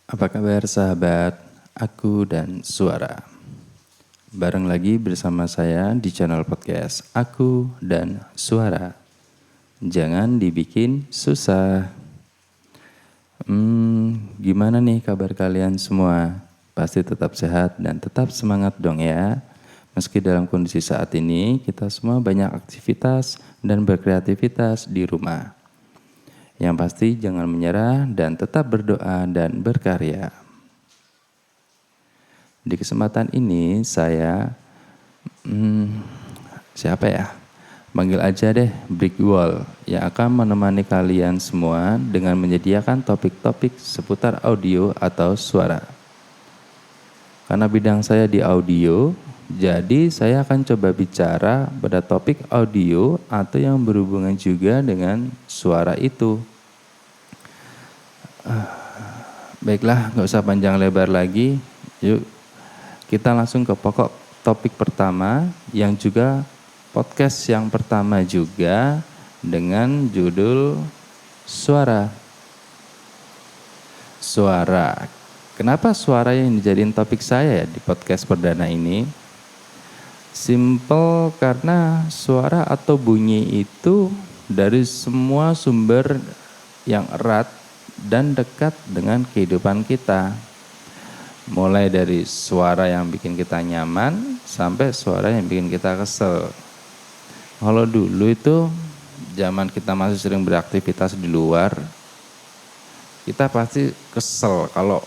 Apa kabar sahabat, aku dan suara. Bareng lagi bersama saya di channel podcast Aku dan Suara. Jangan dibikin susah. Gimana nih kabar kalian semua? Pasti tetap sehat dan tetap semangat dong ya. Meski dalam kondisi saat ini kita semua banyak aktivitas dan berkreativitas di rumah. Yang pasti jangan menyerah dan tetap berdoa dan berkarya. Di kesempatan ini saya, siapa ya? Panggil aja deh Brick Wall yang akan menemani kalian semua dengan menyediakan topik-topik seputar audio atau suara. Karena bidang saya di audio, jadi saya akan coba bicara pada topik audio atau yang berhubungan juga dengan suara itu. Baiklah, gak usah panjang lebar lagi. Yuk, kita langsung ke pokok topik pertama yang juga podcast yang pertama juga dengan judul Suara. Suara. Kenapa suara yang dijadiin topik saya di podcast perdana ini? Simple karena suara atau bunyi itu dari semua sumber yang erat dan dekat dengan kehidupan kita. Mulai dari suara yang bikin kita nyaman sampai suara yang bikin kita kesel. Kalau dulu itu zaman kita masih sering beraktivitas di luar, kita pasti kesel kalau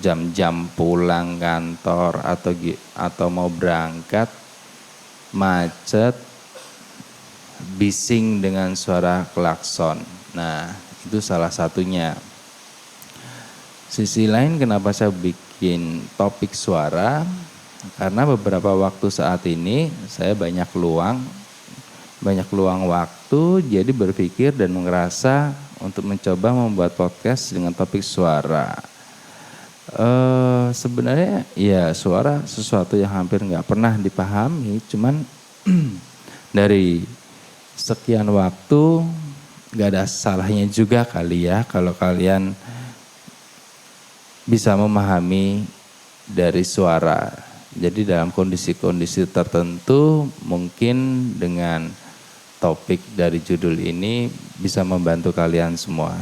jam-jam pulang kantor atau mau berangkat macet, bising dengan suara klakson. Nah, itu salah satunya. Sisi lain kenapa saya bikin topik suara, karena beberapa waktu saat ini saya banyak luang waktu, jadi berpikir dan merasa untuk mencoba membuat podcast dengan topik suara. Sebenarnya ya suara sesuatu yang hampir nggak pernah dipahami, cuman dari sekian waktu nggak ada salahnya juga kali ya kalau kalian bisa memahami dari suara. Jadi dalam kondisi-kondisi tertentu mungkin dengan topik dari judul ini bisa membantu kalian semua.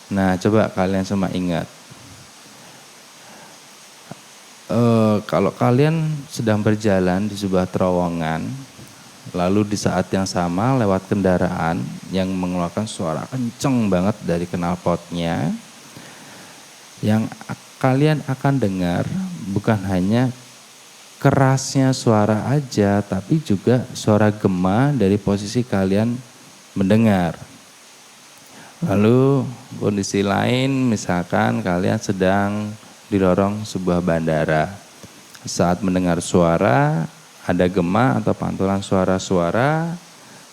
Nah, coba kalian semua ingat. Kalau kalian sedang berjalan di sebuah terowongan, lalu di saat yang sama lewat kendaraan yang mengeluarkan suara kenceng banget dari knalpotnya, yang kalian akan dengar bukan hanya kerasnya suara aja, tapi juga suara gema dari posisi kalian mendengar. Lalu kondisi lain misalkan kalian sedang di lorong sebuah bandara. Saat mendengar suara, ada gema atau pantulan suara-suara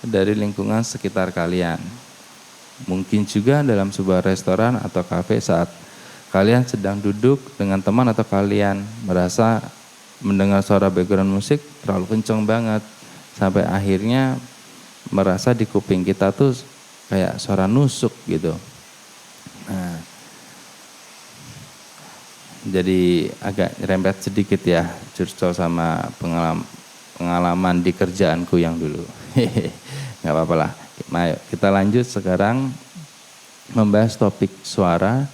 dari lingkungan sekitar kalian. Mungkin juga dalam sebuah restoran atau kafe saat kalian sedang duduk dengan teman atau kalian merasa mendengar suara background musik terlalu kenceng banget. Sampai akhirnya merasa di kuping kita tuh kayak suara nusuk gitu. Nah, jadi agak rempet sedikit ya curcol sama pengalaman di kerjaanku yang dulu. Gak apa-apa lah. Ayo kita lanjut sekarang membahas topik suara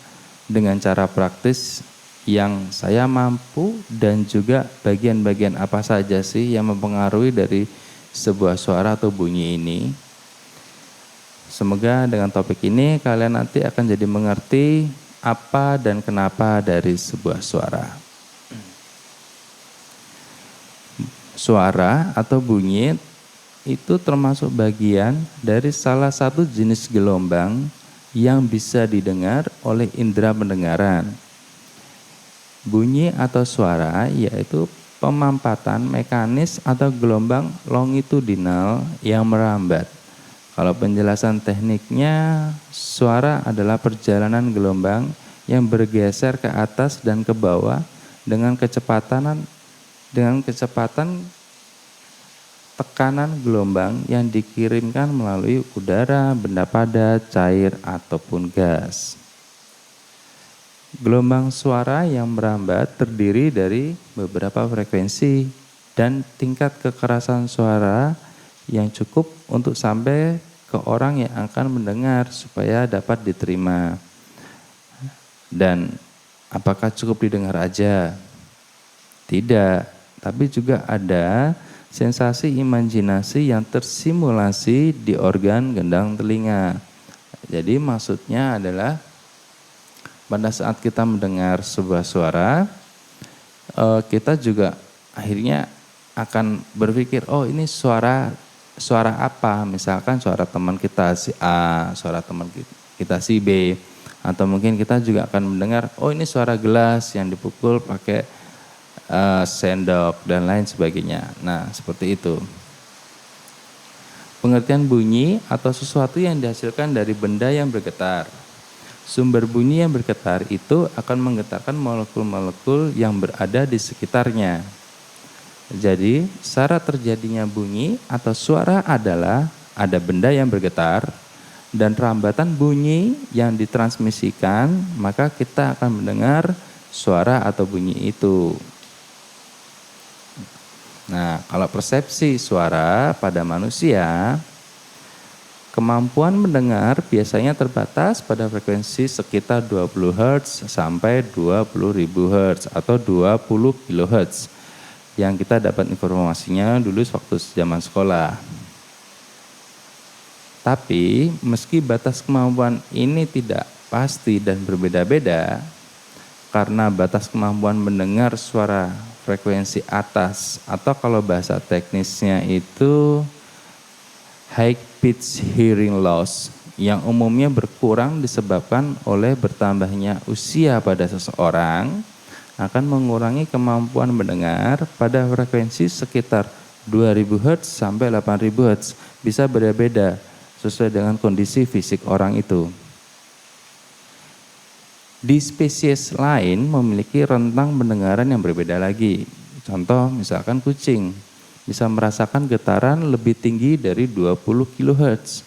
dengan cara praktis yang saya mampu dan juga bagian-bagian apa saja sih yang mempengaruhi dari sebuah suara atau bunyi ini. Semoga dengan topik ini kalian nanti akan jadi mengerti apa dan kenapa dari sebuah suara. Suara atau bunyi itu termasuk bagian dari salah satu jenis gelombang yang bisa didengar oleh indera pendengaran. Bunyi atau suara yaitu pemampatan mekanis atau gelombang longitudinal yang merambat. Kalau penjelasan tekniknya, suara adalah perjalanan gelombang yang bergeser ke atas dan ke bawah dengan kecepatan tekanan gelombang yang dikirimkan melalui udara, benda padat, cair, ataupun gas. Gelombang suara yang merambat terdiri dari beberapa frekuensi dan tingkat kekerasan suara yang cukup untuk sampai ke orang yang akan mendengar supaya dapat diterima. Dan apakah cukup didengar aja? Tidak, tapi juga ada sensasi imajinasi yang tersimulasi di organ gendang telinga. Jadi maksudnya adalah pada saat kita mendengar sebuah suara, kita juga akhirnya akan berpikir, oh ini suara apa? Misalkan suara teman kita si A, suara teman kita si B, atau mungkin kita juga akan mendengar, oh ini suara gelas yang dipukul pakai sendok dan lain sebagainya. Nah, seperti itu. Pengertian bunyi atau sesuatu yang dihasilkan dari benda yang bergetar. Sumber bunyi yang bergetar itu akan menggetarkan molekul-molekul yang berada di sekitarnya. Jadi, syarat terjadinya bunyi atau suara adalah ada benda yang bergetar dan rambatan bunyi yang ditransmisikan, maka kita akan mendengar suara atau bunyi itu. Nah, kalau persepsi suara pada manusia, kemampuan mendengar biasanya terbatas pada frekuensi sekitar 20 Hz sampai 20.000 Hz atau 20 kHz yang kita dapat informasinya dulu waktu zaman sekolah. Tapi meski batas kemampuan ini tidak pasti dan berbeda-beda, karena batas kemampuan mendengar suara frekuensi atas atau kalau bahasa teknisnya itu high pitch hearing loss yang umumnya berkurang disebabkan oleh bertambahnya usia pada seseorang akan mengurangi kemampuan mendengar pada frekuensi sekitar 2000 Hz sampai 8000 Hz, bisa beda-beda sesuai dengan kondisi fisik orang itu. Di spesies lain memiliki rentang pendengaran yang berbeda lagi. Contoh misalkan kucing bisa merasakan getaran lebih tinggi dari 20 kHz.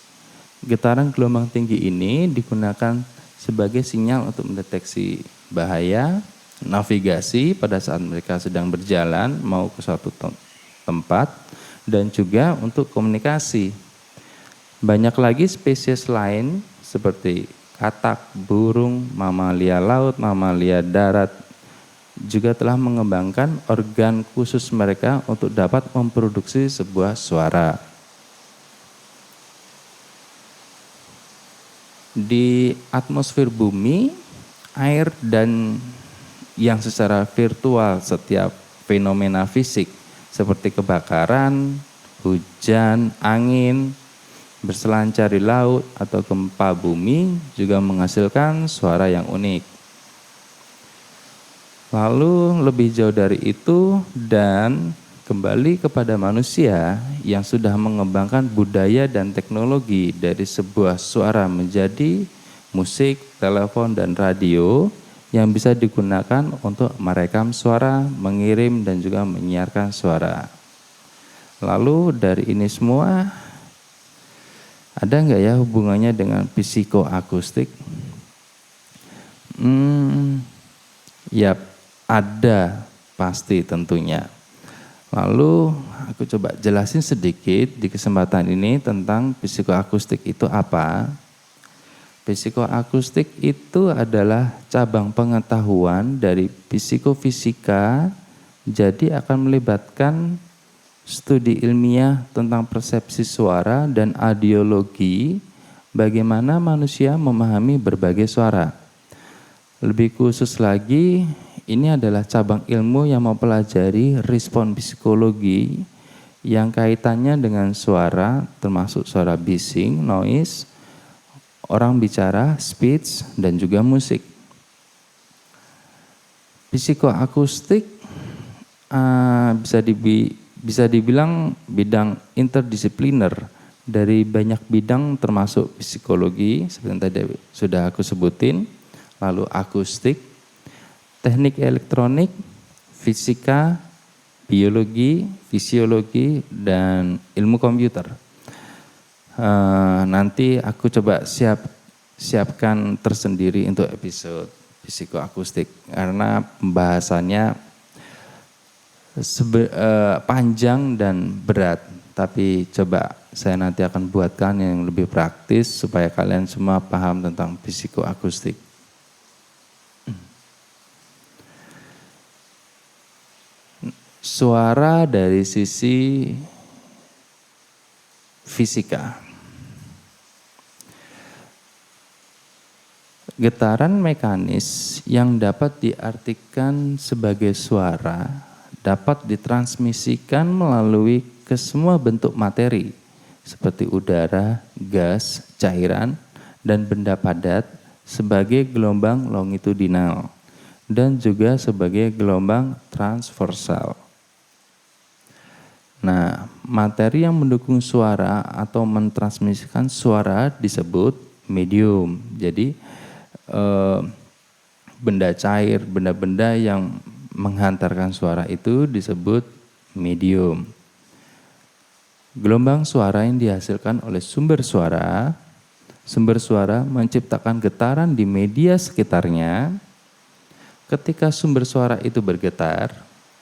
Getaran gelombang tinggi ini digunakan sebagai sinyal untuk mendeteksi bahaya, navigasi pada saat mereka sedang berjalan mau ke suatu tempat, dan juga untuk komunikasi. Banyak lagi spesies lain seperti katak, burung, mamalia laut, mamalia darat juga telah mengembangkan organ khusus mereka untuk dapat memproduksi sebuah suara. Di atmosfer bumi, air dan yang secara virtual setiap fenomena fisik seperti kebakaran, hujan, angin, berselancar di laut atau gempa bumi juga menghasilkan suara yang unik. Lalu lebih jauh dari itu dan kembali kepada manusia yang sudah mengembangkan budaya dan teknologi dari sebuah suara menjadi musik, telepon, dan radio yang bisa digunakan untuk merekam suara, mengirim, dan juga menyiarkan suara. Lalu dari ini semua, ada nggak ya hubungannya dengan psikoakustik? Ya ada pasti tentunya. Lalu aku coba jelasin sedikit di kesempatan ini tentang psikoakustik itu apa. Psikoakustik itu adalah cabang pengetahuan dari psikofisika, jadi akan melibatkan studi ilmiah tentang persepsi suara dan audiologi, bagaimana manusia memahami berbagai suara. Lebih khusus lagi, ini adalah cabang ilmu yang mempelajari respon psikologi yang kaitannya dengan suara, termasuk suara bising, noise, orang bicara, speech, dan juga musik. Psikoakustik bisa dibilang bidang interdisipliner dari banyak bidang termasuk psikologi, seperti yang tadi sudah aku sebutin, lalu akustik, teknik elektronik, fisika, biologi, fisiologi, dan ilmu komputer. Nanti aku coba siapkan tersendiri untuk episode psikoakustik karena pembahasannya panjang dan berat, tapi coba saya nanti akan buatkan yang lebih praktis supaya kalian semua paham tentang psikoakustik. Suara dari sisi fisika. Getaran mekanis yang dapat diartikan sebagai suara dapat ditransmisikan melalui ke semua bentuk materi seperti udara, gas, cairan, dan benda padat sebagai gelombang longitudinal dan juga sebagai gelombang transversal. Nah, materi yang mendukung suara atau mentransmisikan suara disebut medium. Jadi benda cair, benda-benda yang menghantarkan suara itu disebut medium. Gelombang suara yang dihasilkan oleh sumber suara menciptakan getaran di media sekitarnya. Ketika sumber suara itu bergetar,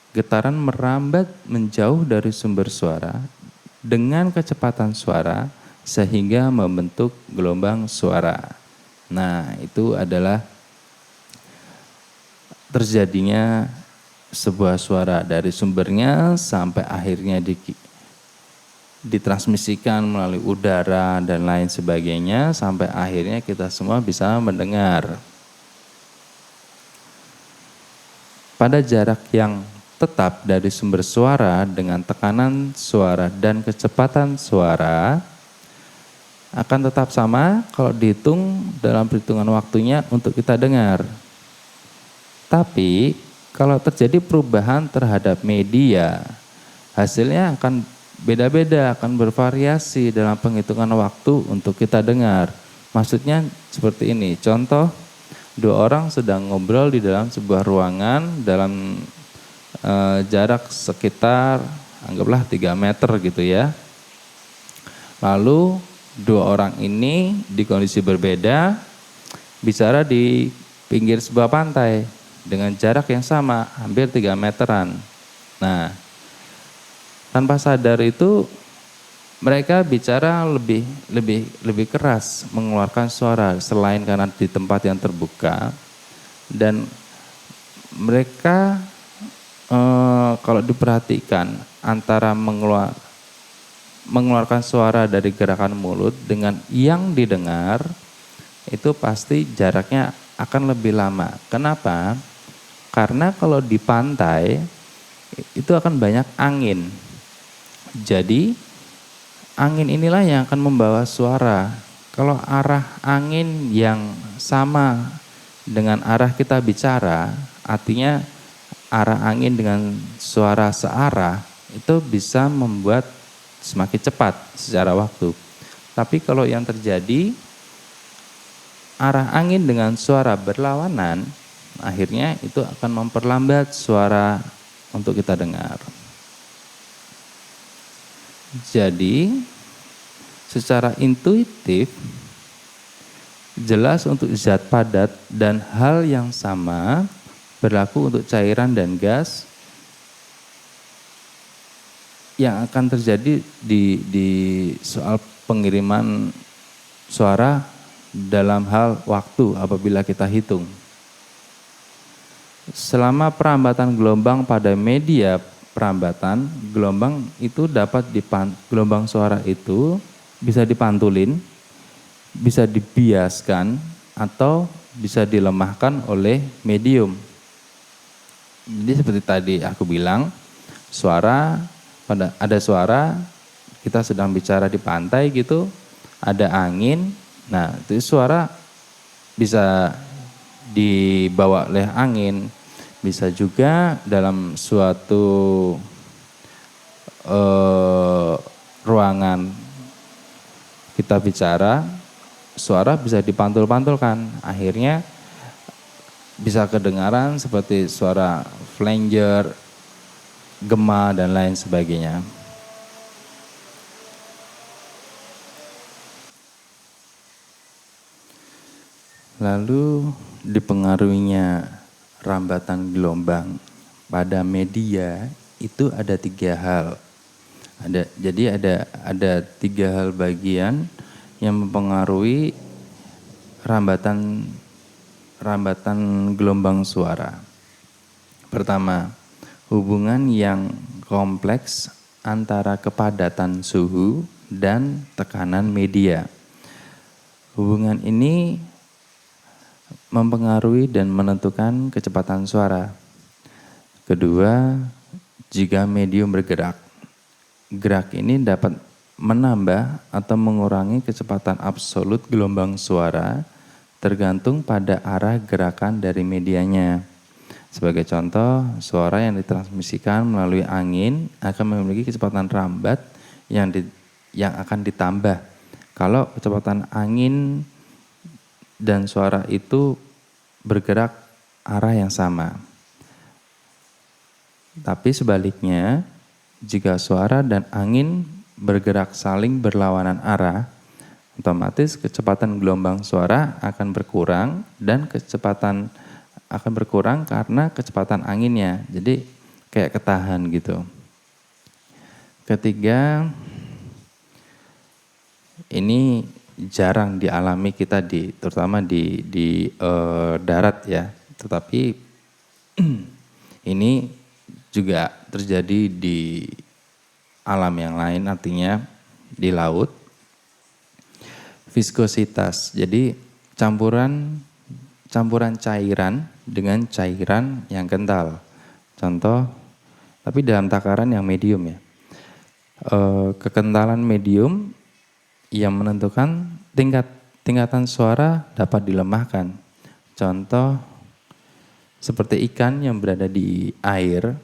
getaran merambat menjauh dari sumber suara dengan kecepatan suara sehingga membentuk gelombang suara. Nah, itu adalah terjadinya sebuah suara dari sumbernya sampai akhirnya ditransmisikan melalui udara dan lain sebagainya sampai akhirnya kita semua bisa mendengar. Pada jarak yang tetap dari sumber suara dengan tekanan suara dan kecepatan suara akan tetap sama kalau dihitung dalam perhitungan waktunya untuk kita dengar. Tapi kalau terjadi perubahan terhadap media, hasilnya akan beda-beda, akan bervariasi dalam penghitungan waktu untuk kita dengar. Maksudnya seperti ini, contoh 2 orang sedang ngobrol di dalam sebuah ruangan dalam jarak sekitar anggaplah 3 meter gitu ya. Lalu 2 orang ini di kondisi berbeda bicara di pinggir sebuah pantai dengan jarak yang sama, hampir 3 meteran. Nah, tanpa sadar itu mereka bicara lebih keras, mengeluarkan suara selain karena di tempat yang terbuka. Dan mereka kalau diperhatikan antara mengeluarkan suara dari gerakan mulut dengan yang didengar itu pasti jaraknya akan lebih lama. Kenapa? Karena kalau di pantai itu akan banyak angin. Jadi angin inilah yang akan membawa suara. Kalau arah angin yang sama dengan arah kita bicara, artinya arah angin dengan suara searah itu bisa membuat semakin cepat secara waktu. Tapi kalau yang terjadi arah angin dengan suara berlawanan, akhirnya itu akan memperlambat suara untuk kita dengar. Jadi secara intuitif jelas untuk zat padat dan hal yang sama berlaku untuk cairan dan gas yang akan terjadi di soal pengiriman suara dalam hal waktu apabila kita hitung. Selama perambatan gelombang pada media perambatan, gelombang itu gelombang suara itu bisa dipantulin, bisa dibiaskan atau bisa dilemahkan oleh medium. Jadi seperti tadi aku bilang, ada suara, kita sedang bicara di pantai gitu, ada angin, nah itu suara bisa dibawa oleh angin, bisa juga dalam suatu ruangan kita bicara, suara bisa dipantul-pantulkan, akhirnya bisa kedengaran seperti suara flanger, gema, dan lain sebagainya. Lalu dipengaruhinya rambatan gelombang pada media itu ada 3 hal. Jadi ada 3 hal bagian yang mempengaruhi rambatan gelombang suara. Pertama, hubungan yang kompleks antara kepadatan suhu dan tekanan media. Hubungan ini mempengaruhi dan menentukan kecepatan suara. Kedua, jika medium bergerak, gerak ini dapat menambah atau mengurangi kecepatan absolut gelombang suara tergantung pada arah gerakan dari medianya. Sebagai contoh, suara yang ditransmisikan melalui angin akan memiliki kecepatan rambat yang akan ditambah kalau kecepatan angin dan suara itu bergerak arah yang sama. Tapi sebaliknya, jika suara dan angin bergerak saling berlawanan arah, otomatis kecepatan gelombang suara akan berkurang dan kecepatan akan berkurang karena kecepatan anginnya. Jadi kayak ketahan gitu. Ketiga, ini jarang dialami kita terutama di darat ya. Tetapi ini juga terjadi di alam yang lain, artinya di laut. Viskositas, jadi campuran cairan dengan cairan yang kental. Contoh, tapi dalam takaran yang medium ya. Kekentalan medium yang menentukan tingkatan suara dapat dilemahkan. Contoh, seperti ikan yang berada di air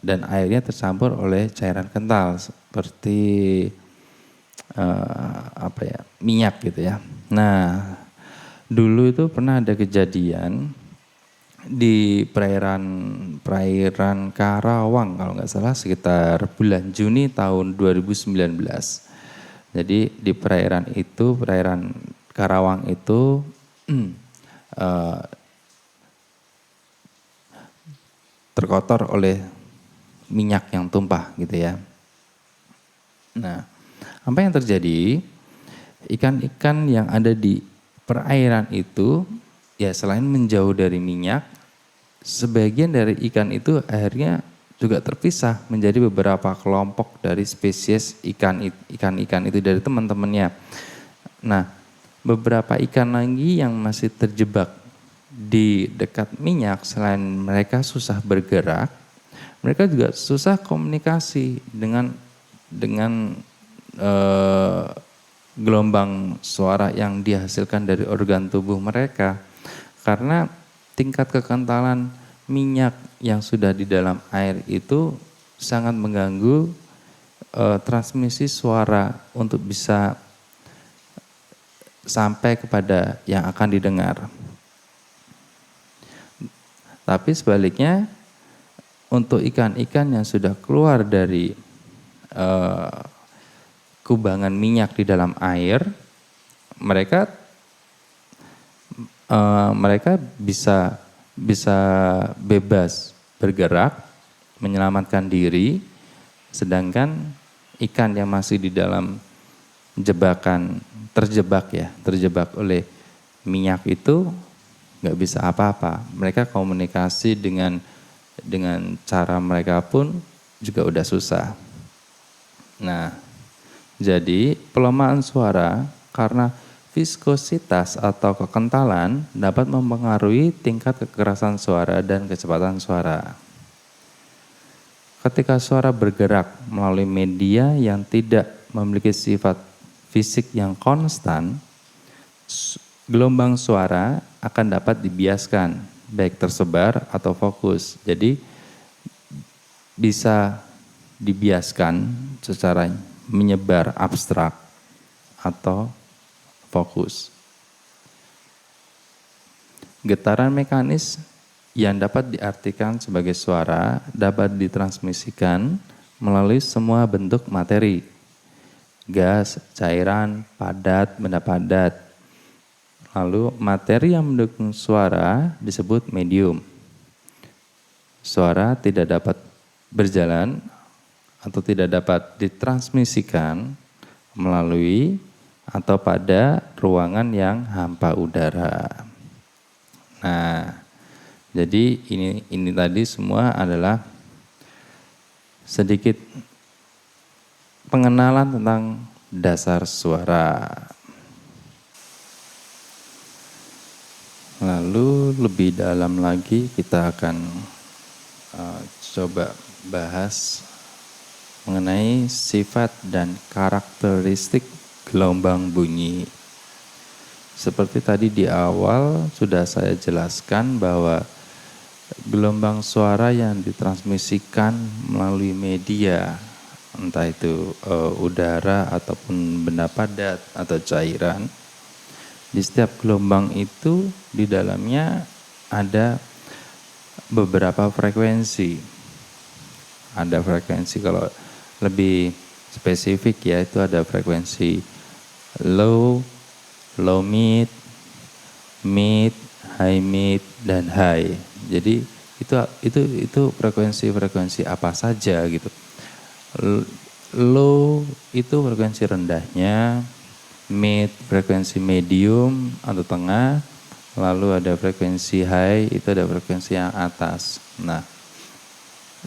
dan airnya tercampur oleh cairan kental seperti minyak gitu ya. Nah, dulu itu pernah ada kejadian di perairan Karawang kalau nggak salah sekitar bulan Juni tahun 2019. Jadi di perairan Karawang itu terkotor oleh minyak yang tumpah gitu ya. Nah, apa yang terjadi? Ikan-ikan yang ada di perairan itu, ya selain menjauh dari minyak, sebagian dari ikan itu akhirnya juga terpisah menjadi beberapa kelompok dari spesies ikan-ikan itu dari teman-temannya. Nah, beberapa ikan lagi yang masih terjebak di dekat minyak, selain mereka susah bergerak, mereka juga susah komunikasi dengan gelombang suara yang dihasilkan dari organ tubuh mereka, karena tingkat kekentalan minyak yang sudah di dalam air itu sangat mengganggu transmisi suara untuk bisa sampai kepada yang akan didengar. Tapi sebaliknya, untuk ikan-ikan yang sudah keluar dari kubangan minyak di dalam air, mereka bisa bebas bergerak, menyelamatkan diri, sedangkan ikan yang masih di dalam terjebak oleh minyak itu nggak bisa apa-apa. Mereka komunikasi dengan cara mereka pun juga udah susah. Nah, jadi pelemahan suara karena viskositas atau kekentalan dapat mempengaruhi tingkat kekerasan suara dan kecepatan suara. Ketika suara bergerak melalui media yang tidak memiliki sifat fisik yang konstan, gelombang suara akan dapat dibiaskan, baik tersebar atau fokus. Jadi bisa dibiaskan secara menyebar abstrak atau fokus. Getaran mekanis yang dapat diartikan sebagai suara dapat ditransmisikan melalui semua bentuk materi. Gas, cairan, padat, benda padat, Lalu materi yang mendukung suara disebut medium. Suara tidak dapat berjalan atau tidak dapat ditransmisikan melalui atau pada ruangan yang hampa udara. Nah, jadi ini tadi semua adalah sedikit pengenalan tentang dasar suara. Lalu lebih dalam lagi kita akan coba bahas mengenai sifat dan karakteristik gelombang bunyi. Seperti tadi di awal sudah saya jelaskan bahwa gelombang suara yang ditransmisikan melalui media, entah itu udara ataupun benda padat atau cairan, di setiap gelombang itu di dalamnya ada beberapa frekuensi. Ada frekuensi, kalau lebih spesifik ya, itu ada frekuensi low, low mid, mid, high mid, dan high. Jadi itu frekuensi apa saja gitu. Low itu frekuensi rendahnya, mid frekuensi medium atau tengah, lalu ada frekuensi high, itu ada frekuensi yang atas. Nah,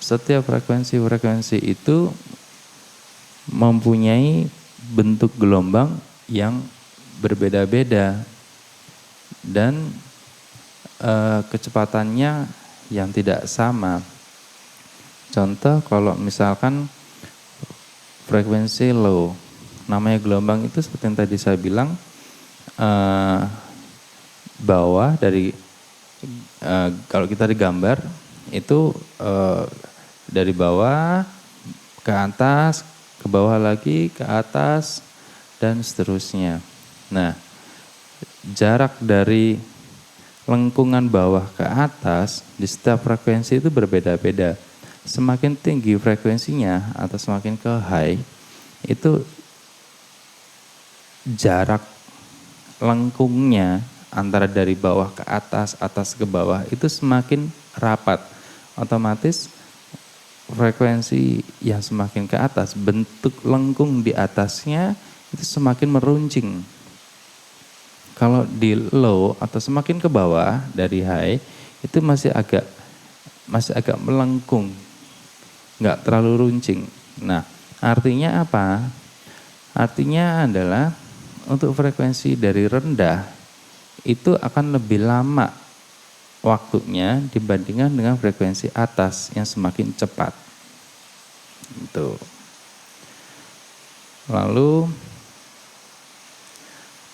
setiap frekuensi itu mempunyai bentuk gelombang yang berbeda-beda dan kecepatannya yang tidak sama. Contoh kalau misalkan frekuensi low, namanya gelombang itu seperti yang tadi saya bilang, bawah dari kalau kita digambar itu dari bawah ke atas, ke bawah lagi, ke atas, dan seterusnya. Nah, jarak dari lengkungan bawah ke atas di setiap frekuensi itu berbeda-beda. Semakin tinggi frekuensinya atau semakin ke high, itu jarak lengkungnya antara dari bawah ke atas, atas ke bawah itu semakin rapat. Otomatis frekuensi yang semakin ke atas, bentuk lengkung di atasnya itu semakin meruncing. Kalau di low atau semakin ke bawah dari high itu masih agak melengkung, nggak terlalu runcing. Nah, artinya apa? Artinya adalah untuk frekuensi dari rendah itu akan lebih lama waktunya dibandingkan dengan frekuensi atas yang semakin cepat. Itu. Lalu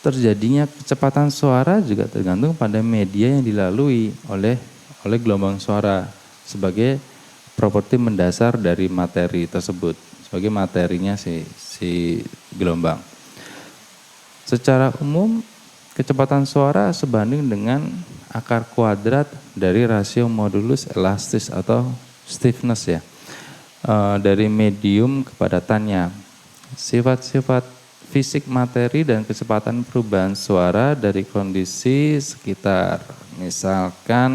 terjadinya kecepatan suara juga tergantung pada media yang dilalui oleh gelombang suara sebagai properti mendasar dari materi tersebut, sebagai materinya si gelombang. Secara umum kecepatan suara sebanding dengan akar kuadrat dari rasio modulus elastis atau stiffness ya, dari medium kepadatannya. Sifat-sifat fisik materi dan kecepatan perubahan suara dari kondisi sekitar. Misalkan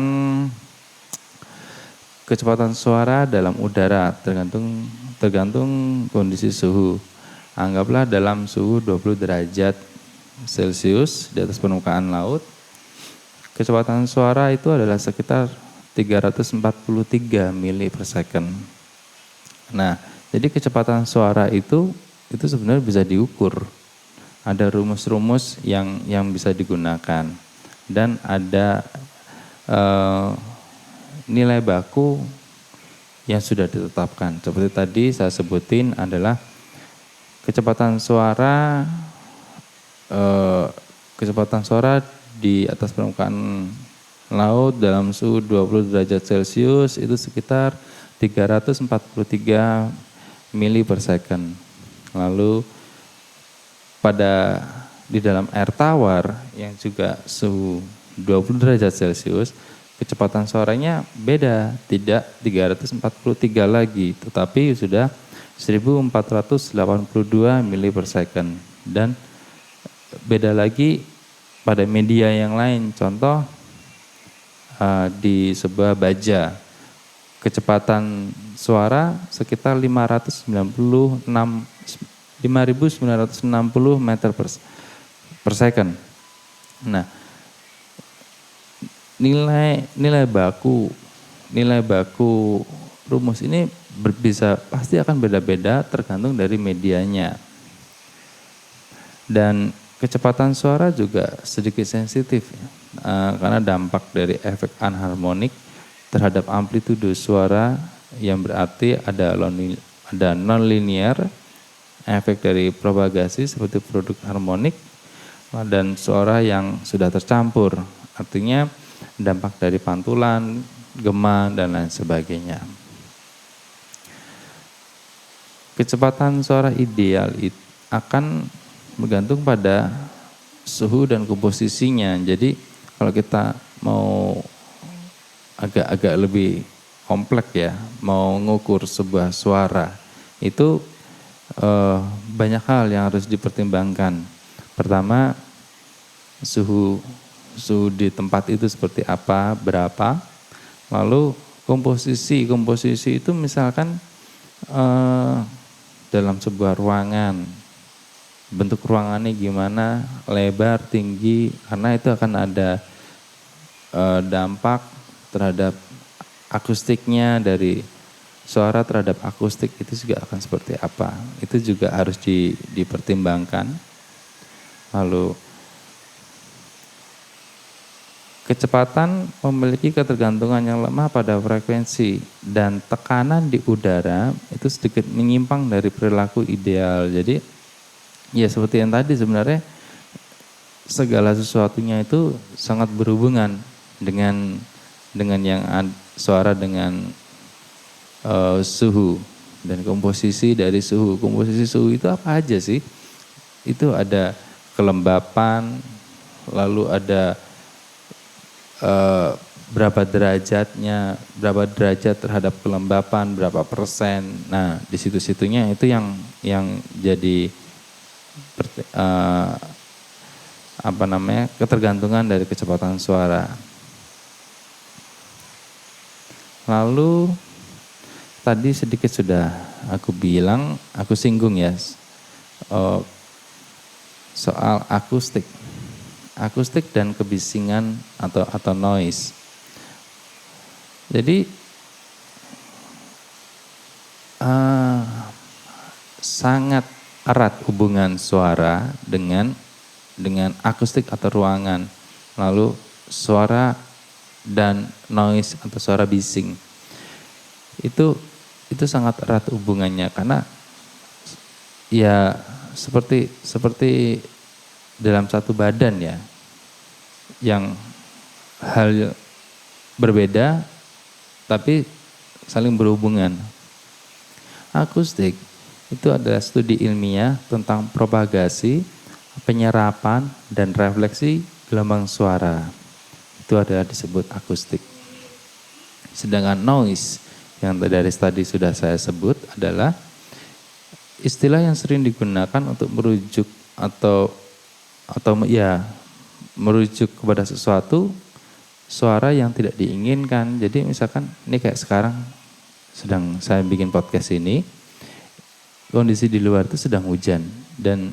kecepatan suara dalam udara tergantung kondisi suhu. Anggaplah dalam suhu 20 derajat Celcius di atas permukaan laut, kecepatan suara itu adalah sekitar 343 mili per second. Nah, jadi kecepatan suara itu sebenarnya bisa diukur. Ada rumus-rumus yang bisa digunakan dan ada nilai baku yang sudah ditetapkan. Seperti tadi saya sebutin adalah kecepatan suara di atas permukaan laut dalam suhu 20 derajat Celcius itu sekitar 343 mili per second. Lalu di dalam air tawar yang juga suhu 20 derajat Celcius, kecepatan suaranya beda, tidak 343 lagi, tetapi sudah 1482 mili per second. Dan beda lagi pada media yang lain. Contoh di sebuah baja, kecepatan suara sekitar 5.960 meter per second. Nah, nilai baku rumus ini pasti akan beda-beda tergantung dari medianya. Dan kecepatan suara juga sedikit sensitif karena dampak dari efek anharmonik terhadap amplitudo suara, yang berarti ada non-linear, efek dari propagasi seperti produk harmonik, dan suara yang sudah tercampur, artinya dampak dari pantulan, gema, dan lain sebagainya. Kecepatan suara ideal akan bergantung pada suhu dan komposisinya. Jadi kalau kita mau agak lebih kompleks ya, mau ngukur sebuah suara, itu banyak hal yang harus dipertimbangkan. Pertama, suhu di tempat itu seperti apa, berapa. Lalu komposisi itu misalkan dalam sebuah ruangan, bentuk ruangannya gimana, lebar, tinggi, karena itu akan ada dampak terhadap akustiknya, dari suara terhadap akustik itu juga akan seperti apa. Itu juga harus dipertimbangkan. Lalu kecepatan memiliki ketergantungan yang lemah pada frekuensi, dan tekanan di udara itu sedikit menyimpang dari perilaku ideal. Jadi ya seperti yang tadi, sebenarnya segala sesuatunya itu sangat berhubungan dengan yang suara dengan suhu dan komposisi dari suhu. Komposisi suhu itu apa aja sih? Itu ada kelembapan, lalu ada berapa derajatnya, berapa derajat terhadap kelembapan, berapa persen. Nah, di situ-situnya itu yang jadi ketergantungan dari kecepatan suara. Lalu tadi sedikit sudah aku singgung ya, soal akustik dan kebisingan atau noise. Jadi sangat erat hubungan suara dengan akustik atau ruangan. Lalu suara dan noise atau suara bising itu sangat erat hubungannya, karena ya seperti dalam satu badan ya, yang hal berbeda tapi saling berhubungan. Akustik itu adalah studi ilmiah tentang propagasi, penyerapan, dan refleksi gelombang suara. Itu adalah disebut akustik. Sedangkan noise yang dari tadi sudah saya sebut adalah istilah yang sering digunakan untuk merujuk merujuk kepada sesuatu suara yang tidak diinginkan. Jadi misalkan ini kayak sekarang sedang saya bikin podcast ini, kondisi di luar itu sedang hujan dan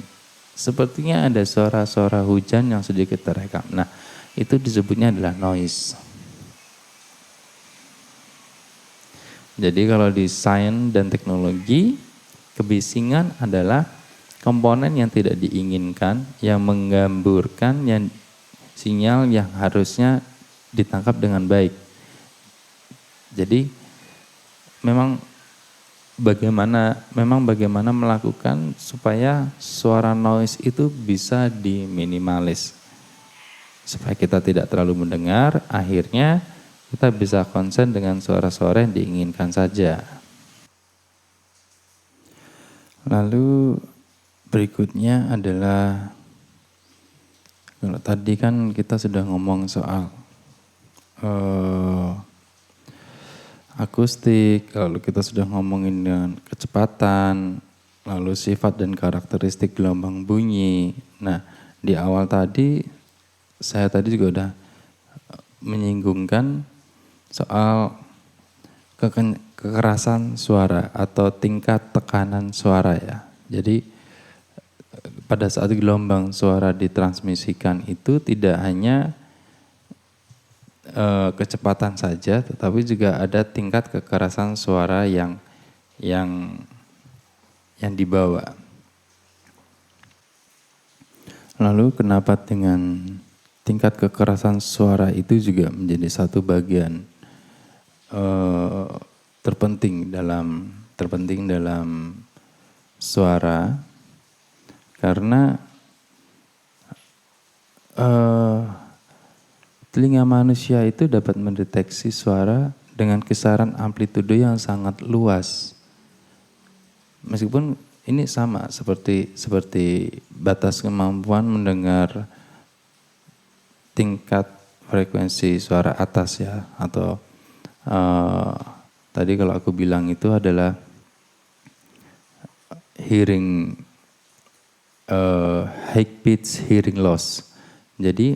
sepertinya ada suara-suara hujan yang sedikit terekam. Nah, itu disebutnya adalah noise. Jadi kalau di sains dan teknologi, kebisingan adalah komponen yang tidak diinginkan, yang menggamburkan sinyal yang harusnya ditangkap dengan baik. Jadi memang bagaimana melakukan supaya suara noise itu bisa diminimalis, supaya kita tidak terlalu mendengar, akhirnya kita bisa konsen dengan suara-suara yang diinginkan saja. Lalu berikutnya adalah, kalau tadi kan kita sudah ngomong soal akustik, lalu kita sudah ngomongin dengan kecepatan, lalu sifat dan karakteristik gelombang bunyi. Nah, di awal tadi saya tadi juga udah menyinggungkan soal kekerasan suara atau tingkat tekanan suara ya. Jadi pada saat gelombang suara ditransmisikan itu tidak hanya kecepatan saja, tetapi juga ada tingkat kekerasan suara yang dibawa. Lalu kenapa dengan tingkat kekerasan suara itu juga menjadi satu bagian terpenting dalam suara, karena telinga manusia itu dapat mendeteksi suara dengan kisaran amplitudo yang sangat luas. Meskipun ini sama seperti batas kemampuan mendengar tingkat frekuensi suara atas ya, atau tadi kalau aku bilang itu adalah hearing high pitch hearing loss. Jadi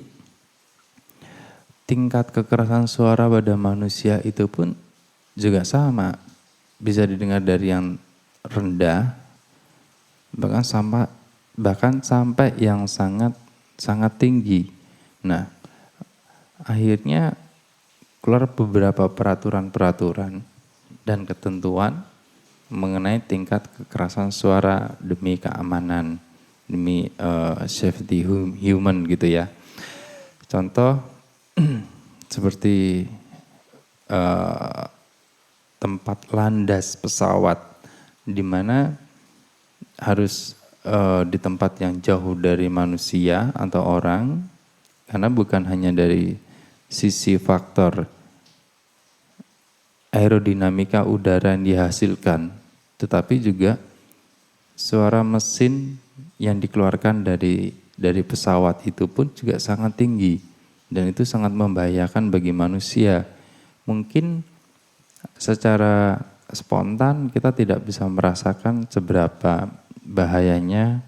tingkat kekerasan suara pada manusia itu pun juga sama, bisa didengar dari yang rendah bahkan sampai yang sangat tinggi. Nah, akhirnya keluar beberapa peraturan dan ketentuan mengenai tingkat kekerasan suara demi keamanan, demi safety human gitu ya. Contoh seperti tempat landas pesawat, di mana harus di tempat yang jauh dari manusia atau orang, karena bukan hanya dari sisi faktor aerodinamika udara yang dihasilkan, tetapi juga suara mesin yang dikeluarkan dari pesawat itu pun juga sangat tinggi, dan itu sangat membahayakan bagi manusia. Mungkin secara spontan kita tidak bisa merasakan seberapa bahayanya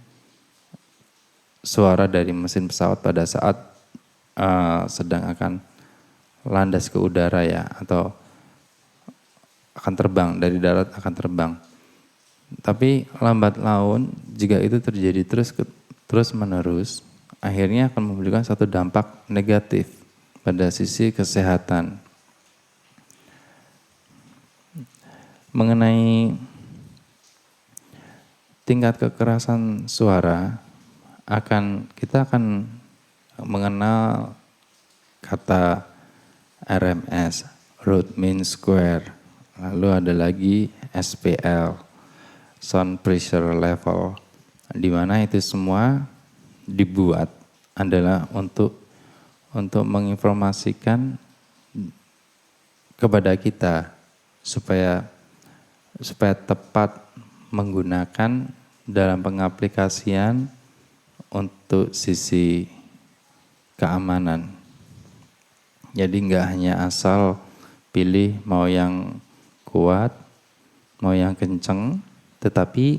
suara dari mesin pesawat pada saat sedang akan landas ke udara ya, atau akan terbang dari darat, akan terbang. Tapi lambat laun jika itu terjadi terus menerus, akhirnya akan memberikan satu dampak negatif pada sisi kesehatan. Mengenai tingkat kekerasan suara, kita akan mengenal kata RMS, root mean square. Lalu ada lagi SPL, sound pressure level, di mana itu semua dibuat adalah untuk menginformasikan kepada kita supaya tepat menggunakan dalam pengaplikasian untuk sisi keamanan. Jadi nggak hanya asal pilih mau yang kuat, mau yang kenceng, tetapi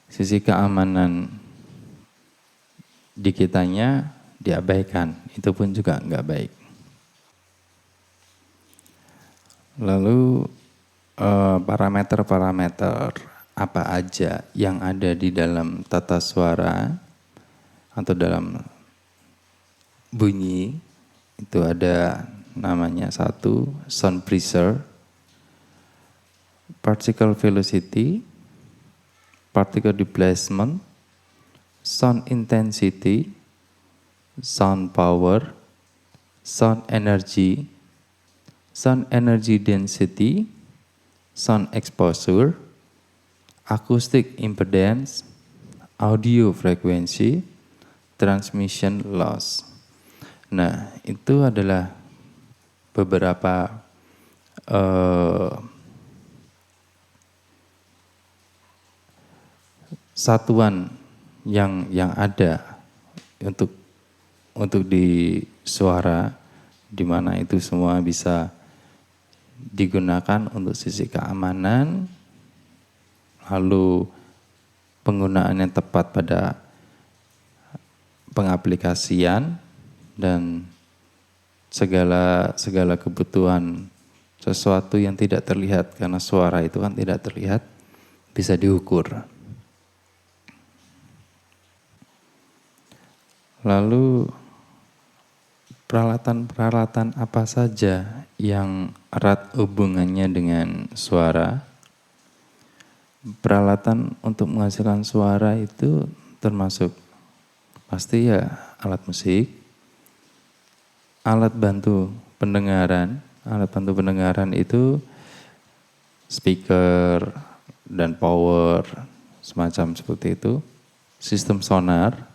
sisi keamanan di kitanya diabaikan. Itu pun juga nggak baik. Lalu parameter-parameter apa aja yang ada di dalam tata suara atau dalam bunyi, itu ada namanya satu sound pressure, particle velocity, particle displacement, sound intensity, sound power, sound energy density, sound exposure, acoustic impedance, audio frequency, transmission loss. Nah, itu adalah beberapa satuan yang ada untuk di suara, di mana itu semua bisa digunakan untuk sisi keamanan, lalu penggunaan yang tepat pada pengaplikasian, dan segala kebutuhan sesuatu yang tidak terlihat, karena suara itu kan tidak terlihat, bisa diukur. Lalu peralatan-peralatan apa saja yang erat hubungannya dengan suara? Peralatan untuk menghasilkan suara itu termasuk pasti ya alat musik, alat bantu pendengaran. Alat bantu pendengaran itu speaker dan power, semacam seperti itu, sistem sonar,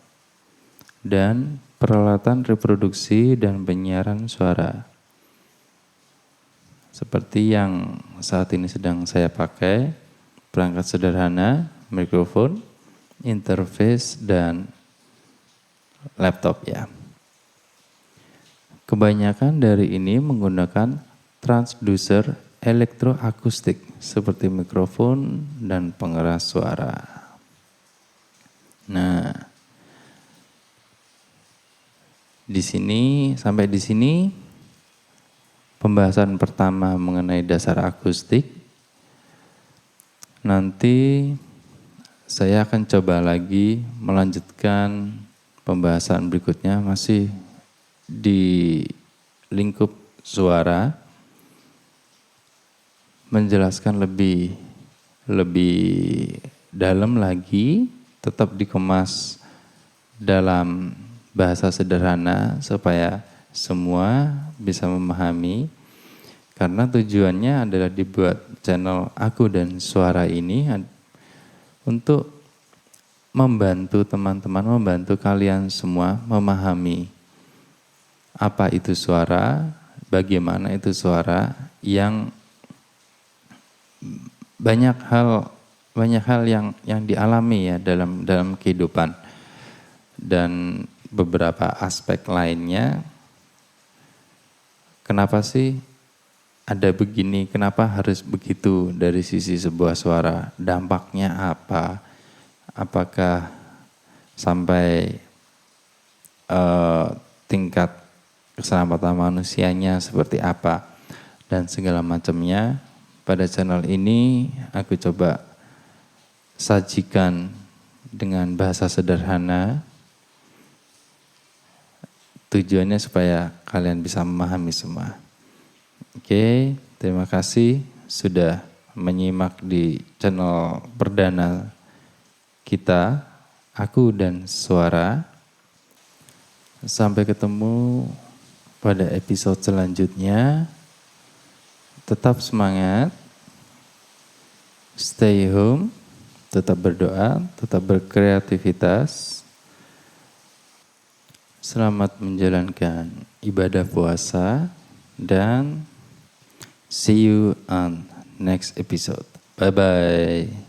dan peralatan reproduksi dan penyiaran suara. Seperti yang saat ini sedang saya pakai, perangkat sederhana, mikrofon, interface, dan laptop ya. Kebanyakan dari ini menggunakan transducer elektroakustik seperti mikrofon dan pengeras suara. Nah, sampai di sini pembahasan pertama mengenai dasar akustik. Nanti saya akan coba lagi melanjutkan pembahasan berikutnya masih di lingkup suara, menjelaskan lebih dalam lagi, tetap dikemas dalam bahasa sederhana supaya semua bisa memahami. Karena tujuannya adalah dibuat channel Aku dan Suara ini untuk membantu teman-teman, membantu kalian semua memahami apa itu suara, bagaimana itu suara, yang banyak hal yang dialami ya dalam kehidupan, dan beberapa aspek lainnya. Kenapa sih ada begini, kenapa harus begitu dari sisi sebuah suara, dampaknya apa, apakah sampai tingkat keselamatan manusianya seperti apa, dan segala macamnya. Pada channel ini aku coba sajikan dengan bahasa sederhana, tujuannya supaya kalian bisa memahami semua. Oke, terima kasih sudah menyimak di channel perdana kita, Aku dan Suara. Sampai ketemu pada episode selanjutnya. Tetap semangat, stay home, tetap berdoa, tetap berkreativitas. Selamat menjalankan ibadah puasa dan see you on next episode. Bye-bye.